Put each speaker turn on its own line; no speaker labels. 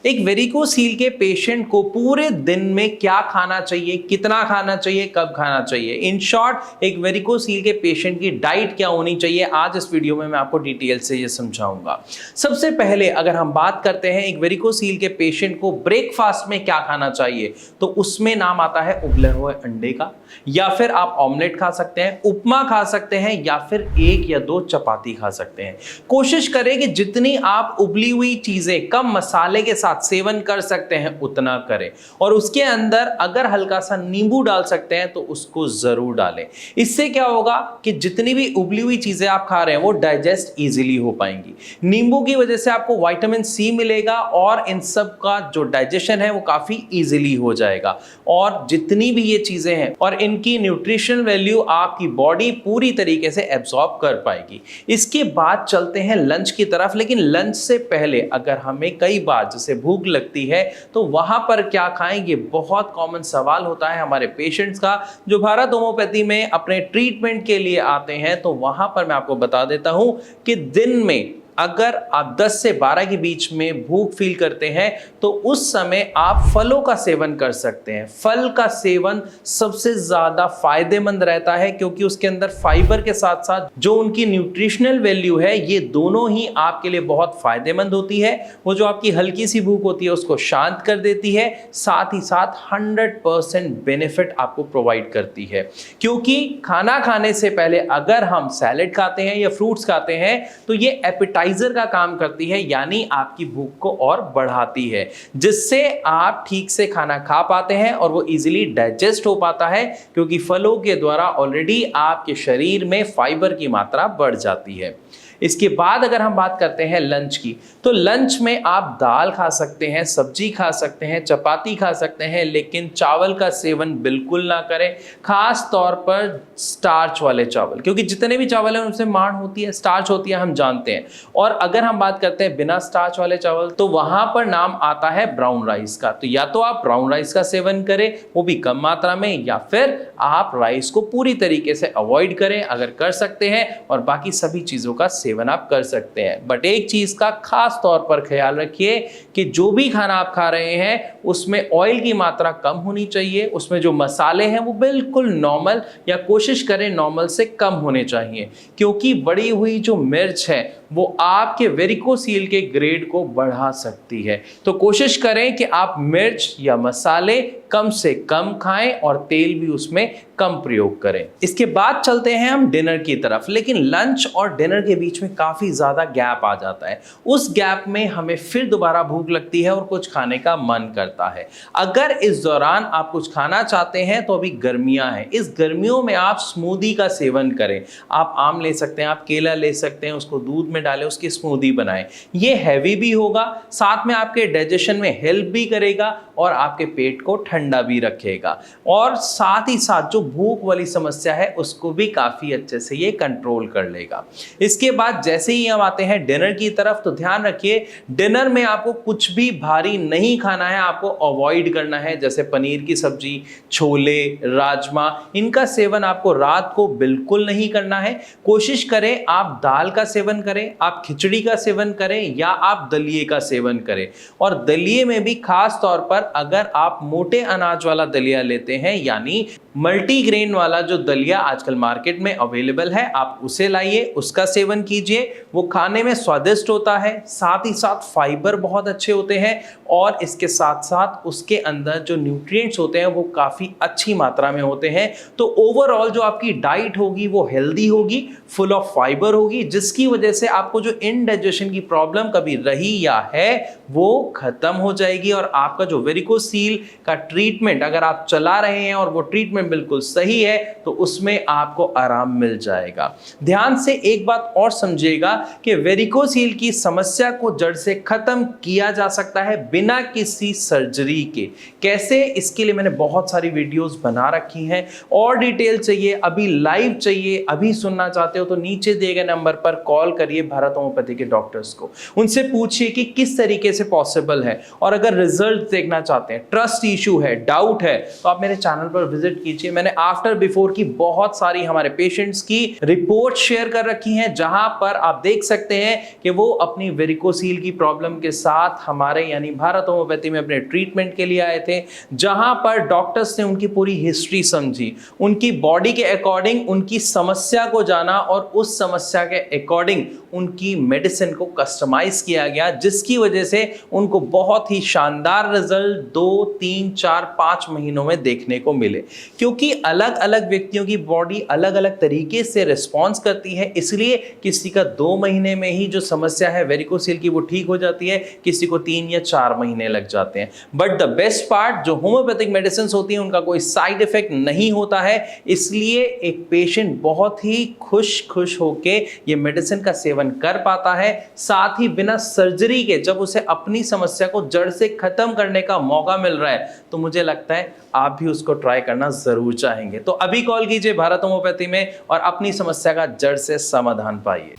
एक वेरिकोसील के पेशेंट को पूरे दिन में क्या खाना चाहिए, कितना खाना चाहिए, कब खाना चाहिए, इन शॉर्ट एक वेरिकोसील के पेशेंट की डाइट क्या होनी चाहिए, आज इस वीडियो में मैं आपको डिटेल से ये समझाऊंगा। सबसे पहले अगर हम बात करते हैं एक वेरिकोसील के पेशेंट को ब्रेकफास्ट में क्या खाना चाहिए, तो उसमें नाम आता है उबले हुए अंडे का, या फिर आप ऑमलेट खा सकते हैं, उपमा खा सकते हैं, या फिर 1 या 2 चपाती खा सकते हैं। कोशिश करें कि जितनी आप उबली हुई चीजें कम मसाले के साथ सेवन कर सकते हैं उतना करें, और उसके अंदर अगर हल्का सा नींबू डाल सकते हैं तो उसको जरूर डालें। इससे क्या होगा कि जितनी भी उबली हुई चीजें आप खा रहे हैं वो डाइजेस्ट इजीली हो पाएंगी। नींबू की वजह से आपको विटामिन सी मिलेगा और इन सब का जो डाइजेशन है वो काफी इजीली हो जाएगा, और जितनी भी ये चीजें हैं और इनकी न्यूट्रिशनल वैल्यू आपकी बॉडी पूरी तरीके से एब्जॉर्ब कर पाएगी। इसके बाद चलते हैं लंच की तरफ, लेकिन लंच से पहले अगर हमें कई बार जैसे भूख लगती है तो वहां पर क्या खाएं, ये बहुत कॉमन सवाल होता है हमारे पेशेंट्स का जो भारत होम्योपैथी में अपने ट्रीटमेंट के लिए आते हैं। तो वहां पर मैं आपको बता देता हूं कि दिन में अगर आप 10 से 12 के बीच में भूख फील करते हैं तो उस समय आप फलों का सेवन कर सकते हैं। फल का सेवन सबसे ज्यादा फायदेमंद रहता है क्योंकि उसके अंदर फाइबर के साथ साथ जो उनकी न्यूट्रिशनल वैल्यू है ये दोनों ही आपके लिए बहुत फायदेमंद होती है। वो जो आपकी हल्की सी भूख होती है उसको शांत कर देती है, साथ ही साथ 100% बेनिफिट आपको प्रोवाइड करती है। क्योंकि खाना खाने से पहले अगर हम सैलेड खाते हैं या फ्रूट्स खाते हैं तो ये एपिटाइजर का काम करती है, यानी आपकी भूख को और बढ़ाती है, जिससे आप ठीक से खाना खा पाते हैं और वो इजीली डाइजेस्ट हो पाता है क्योंकि फलों के द्वारा ऑलरेडी आपके शरीर में फाइबर की मात्रा बढ़ जाती है। इसके बाद अगर हम बात करते हैं लंच की, तो लंच में आप दाल खा सकते हैं, सब्जी खा सकते हैं, चपाती खा सकते हैं, लेकिन चावल का सेवन बिल्कुल ना करें, खास तौर पर स्टार्च वाले चावल, क्योंकि जितने भी चावल हैं उनसे मांड होती है, स्टार्च होती है, हम जानते हैं। और अगर हम बात करते हैं बिना स्टार्च वाले चावल तो वहां पर नाम आता है ब्राउन राइस का। तो या तो आप ब्राउन राइस का सेवन करें, वो भी कम मात्रा में, या फिर आप राइस को पूरी तरीके से अवॉइड करें अगर कर सकते हैं, और बाकी सभी चीजों का सेवन आप कर सकते हैं। बट एक चीज का खास तौर पर ख्याल रखिए कि जो भी खाना आप खा रहे हैं उसमें ऑयल की मात्रा कम होनी चाहिए, उसमें जो मसाले हैं वो बिल्कुल नॉर्मल या कोशिश करें नॉर्मल से कम होने चाहिए, क्योंकि बढ़ी हुई जो मिर्च है वो आपके वेरिकोसील के ग्रेड को बढ़ा सकती है। तो कोशिश करें कि आप मिर्च या मसाले कम से कम खाएं और तेल भी उसमें कम प्रयोग करें। इसके बाद चलते हैं हम डिनर की तरफ, लेकिन लंच और डिनर के बीच में काफी ज्यादा गैप आ जाता है। उस गैप में हमें फिर दोबारा भूख लगती है और कुछ खाने का मन करता है। अगर इस दौरान आप कुछ खाना चाहते हैं तो अभी गर्मियां हैं, इस गर्मियों में आप स्मूदी का सेवन करें। आप आम ले सकते हैं, आप केला ले सकते हैं, उसको दूध में डालें, उसकी स्मूदी बनाएं। ये हैवी भी होगा, साथ में आपके डाइजेशन में हेल्प भी करेगा और आपके पेट को ठंडा भी रखेगा, और साथ ही साथ जो भूख वाली समस्या है उसको भी काफी अच्छे से ये कंट्रोल कर लेगा। इसके बाद जैसे ही हम आते हैं डिनर की तरफ, तो ध्यान रखिए डिनर में आपको कुछ भी भारी नहीं खाना है, आपको अवॉइड करना है। जैसे पनीर की सब्जी, छोले, राजमा, इनका सेवन आपको रात को बिल्कुल नहीं करना है। कोशिश करें आप दाल का सेवन करें, आप खिचड़ी का सेवन करें, या आप दलिए का सेवन करें। और दलिए में भी खास तौर पर अगर आप मोटे अनाज वाला दलिया लेते हैं, यानी मल्टीग्रेन वाला जो दलिया आजकल मार्केट में अवेलेबल है, आप उसे लाइए, उसका सेवन कीजिए। वो खाने में स्वादिष्ट होता है, साथ ही साथ फाइबर बहुत अच्छे होते हैं, और इसके साथ साथ उसके अंदर जो न्यूट्रिएंट्स होते हैं वो काफी अच्छी मात्रा में होते हैं। तो ओवरऑल जो आपकी डाइट होगी वो हेल्दी होगी, फुल ऑफ फाइबर होगी, जिसकी वजह से आपको जो इनडाइजेशन की प्रॉब्लम कभी रही या है वो खत्म हो जाएगी, और आपका जो वेरिकोसील का ट्रीटमेंट अगर आप चला रहे हैं और वो ट्रीटमेंट बिल्कुल सही है तो उसमें आपको आराम मिल जाएगा। ध्यान से एक बात और समझिएगा कि वेरिकोसील की समस्या को जड़ से खत्म किया जा सकता है बिना किसी सर्जरी के। कैसे, इसके लिए मैंने बहुत सारी वीडियोस बना रखी हैं। और डिटेल चाहिए, अभी लाइव चाहिए, अभी सुनना चाहते हो तो नीचे दिए गए नंबर पर कॉल करिए, कीजिए भारत होम्योपैथी के डॉक्टर्स को, उनसे पूछिए कि किस तरीके से पॉसिबल है। और अगर रिजल्ट देखना चाहते हैं, ट्रस्ट इशू है, डाउट है, तो आप मेरे चैनल पर विजिट कीजिए। मैंने आफ्टर बिफोर की बहुत सारी हमारे पेशेंट्स की रिपोर्ट शेयर कर रखी हैं, जहां पर आप देख सकते हैं कि वो अपनी वेरिकोसील की प्रॉब्लम के साथ हमारे यानी भारत होम्योपैथी में अपने ट्रीटमेंट के लिए आए थे, जहां पर डॉक्टर्स ने उनकी पूरी हिस्ट्री समझी, उनकी बॉडी के अकॉर्डिंग उनकी समस्या को जाना और उस समस्या के अकॉर्डिंग उनकी मेडिसिन को कस्टमाइज किया गया, जिसकी वजह से उनको बहुत ही शानदार रिजल्ट 2, 3, 4, 5 महीनों में देखने को मिले। क्योंकि अलग अलग व्यक्तियों की बॉडी अलग अलग तरीके से रिस्पॉन्स करती है, इसलिए किसी का 2 महीने में ही जो समस्या है वेरिकोसील की वो ठीक हो जाती है, किसी को 3 या 4 महीने लग जाते हैं। बट द बेस्ट पार्ट, जो होम्योपैथिक मेडिसिन होती हैं उनका कोई साइड इफेक्ट नहीं होता है, इसलिए एक पेशेंट बहुत ही खुश होके ये मेडिसिन का सेवन कर पाता है। साथ ही बिना सर्जरी के जब उसे अपनी समस्या को जड़ से खत्म करने का मौका मिल रहा है, तो मुझे लगता है आप भी उसको ट्राई करना जरूर चाहेंगे। तो अभी कॉल कीजिए भारत होम्योपैथी में और अपनी समस्या का जड़ से समाधान पाइए।